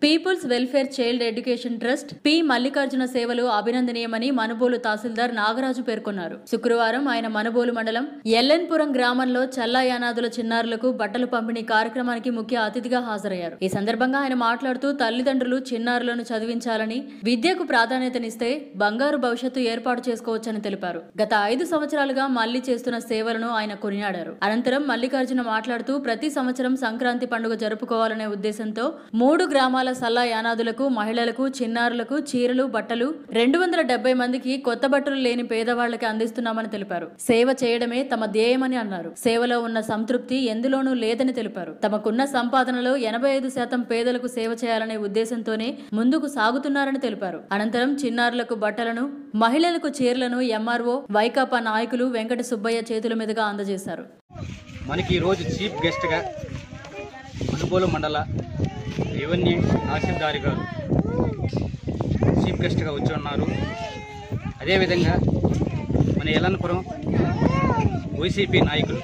Peoples welfare child education trust P Mallikarjuna సేవలు అభినందనీయమని మనుబోలు తహసీల్దార్ నాగరాజు పేర్కొన్నారు. శుక్రవారం ఆయన మనుబోలు మండలం ఎల్లెన్పురం గ్రామంలో చల్లాయానాదుల చిన్నారులకు బట్టలు పంపిణీ కార్యక్రమానికి ముఖ్య అతిథిగా హాజరయ్యారు. ఈ సందర్భంగా ఆయన మాట్లాడుతూ తల్లిదండ్రులు చిన్నారులను చదివించాలని, విద్యకు ప్రాధాన్యతనిస్తే బంగారు భవిష్యత్తు ఏర్పాటు చేసుకోవచ్చని తెలిపారు. గత 5 సంవత్సరాలుగా మల్లి చేస్తున్న సేవలను ఆయన కొనియాడారు. అనంతరం మల్లికార్జున మాట్లాడుతూ ప్రతి సంవత్సరం సంక్రాంతి పండుగ జరుపుకోవాలనే ఉద్దేశంతో 3 గ్రామాల సల్లా యానాదులకు, మహిళలకు, చిన్నారులకు చీరలు, బట్టలు 270 మందికి కొత్త బట్టలు లేని పేదవాళ్లకి అందిస్తున్నామని తెలిపారు. సేవ చేయడమే తమ ధ్యేయమని అన్నారు. సేవలో ఉన్న సంతృప్తి ఎందులోనూ లేదని తెలిపారు. తమకున్న సంపాదనలో 85% పేదలకు సేవ చేయాలనే ఉద్దేశంతోనే ముందుకు సాగుతున్నారని తెలిపారు. అనంతరం చిన్నారులకు బట్టలను, మహిళలకు చీరలను ఎంఆర్ఓ, వైకాపా నాయకులు వెంకట సుబ్బయ్య చేతుల మీదుగా అందజేశారు. మనకి ఈరోజు చీఫ్ గెస్ట్గా మనుబోలు మండల రెవెన్యూ తహసీల్దార్ గారు చీఫ్ గెస్ట్గా వచ్చి ఉన్నారు. అదేవిధంగా మన ఎల్లన్నపురం వైసీపీ నాయకులు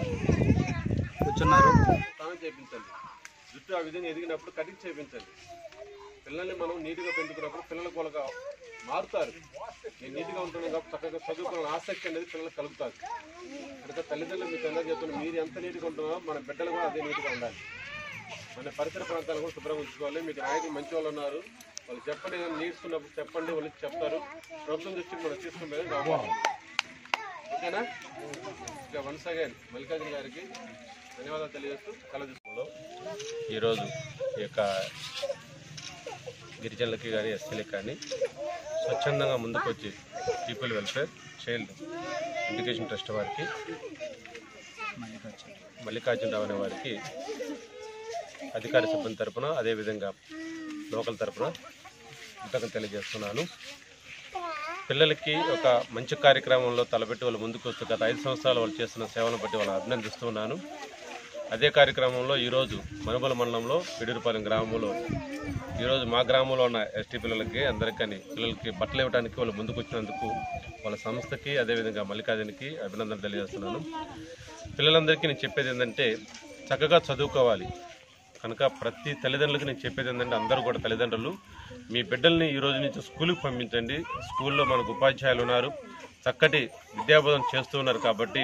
వచ్చున్నారు. స్నానం చేయించండి, జుట్టు ఆ విధంగా ఎదిగినప్పుడు కటింగ్ చేయించండి. పిల్లల్ని మనం నీట్గా పెంచుకున్నప్పుడు పిల్లలు కూడా మారుతారు. నేను నీట్గా ఉంటున్నాను కాబట్టి చక్కగా చదువుకున్న ఆసక్తి అనేది పిల్లలు కలుగుతారు. కనుక తల్లిదండ్రులు మీకు అందరూ చెప్తున్నారు, మీరు ఎంత నీట్గా ఉంటున్నారో మన బిడ్డలు కూడా అదే నీట్గా ఉండాలి. మన పరిసర ప్రాంతాలు కూడా శుభ్రంగా ఉంచుకోవాలి. మీకు నాయకులు మంచి వాళ్ళు ఉన్నారు, వాళ్ళు చెప్పండి, నీడ్స్ ఉన్నప్పుడు చెప్పండి, వాళ్ళు చెప్తారు. ప్రభుత్వం దృష్టికి మనం తీసుకుని కావాలి. ఓకేనా? ఇక వన్స్ అగైన్ మల్లికార్జున గారికి ధన్యవాదాలు తెలియజేస్తూ కలదీసుకోలో ఈరోజు ఈ యొక్క గిరిజనులకి కానీ ఎస్సీలకి కానీ స్వచ్ఛందంగా ముందుకు వచ్చి people welfare child education trust వారికి, మల్లికార్జునరావు అనే వారికి అధికార సిబ్బంది తరఫున, అదేవిధంగా లోకల్ తరఫున కృతజ్ఞతలు తెలియజేస్తున్నాను. పిల్లలకి ఒక మంచి కార్యక్రమంలో తలపెట్టి వాళ్ళు ముందుకు వస్తూ గత 5 సంవత్సరాలు వాళ్ళు చేస్తున్న సేవలను బట్టి వాళ్ళని అభినందిస్తున్నాను. అదే కార్యక్రమంలో ఈరోజు మనుబోలు మండలంలో పిడూరుపాలెం గ్రామంలో ఈరోజు మా గ్రామంలో ఉన్న ఎస్టీ పిల్లలకి పిల్లలకి బట్టలు ఇవ్వడానికి వాళ్ళు ముందుకు వచ్చినందుకు వాళ్ళ సంస్థకి, అదేవిధంగా మల్లికార్జునకి అభినందనలు తెలియజేస్తున్నాను. పిల్లలందరికీ నేను చెప్పేది ఏంటంటే చక్కగా చదువుకోవాలి. కనుక ప్రతి తల్లిదండ్రులకి నేను చెప్పేది ఏంటంటే అందరూ కూడా తల్లిదండ్రులు మీ బిడ్డల్ని ఈ రోజు నుంచి స్కూల్కి పంపించండి. స్కూల్లో మనకు ఉపాధ్యాయులు ఉన్నారు, చక్కటి విద్యాబోధన చేస్తూ ఉన్నారు. కాబట్టి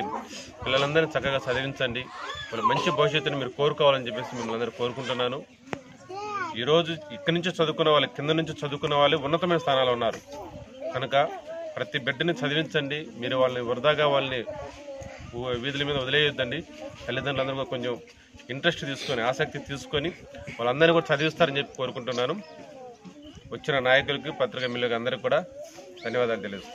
పిల్లలందరినీ చక్కగా చదివించండి. వాళ్ళు మంచి భవిష్యత్తుని మీరు కోరుకోవాలని చెప్పేసి మిమ్మల్ని అందరూ కోరుకుంటున్నాను. ఈరోజు ఇక్కడి నుంచి చదువుకున్న వాళ్ళు, కింద నుంచి చదువుకున్న వాళ్ళు ఉన్నతమైన స్థానాలు ఉన్నారు. కనుక ప్రతి బిడ్డని చదివించండి. మీరు వాళ్ళని వృధాగా వాళ్ళని వీధుల మీద వదిలేయొద్దండి. తల్లిదండ్రులందరూ కొంచెం ఇంట్రెస్ట్ తీసుకొని, ఆసక్తి తీసుకొని వాళ్ళందరినీ కూడా చదివిస్తారని చెప్పి కోరుకుంటున్నాను. వచ్చిన నాయకులకి, పత్రికా మిల్లుకి అందరికీ కూడా ధన్యవాదాలు తెలియజేస్తాను.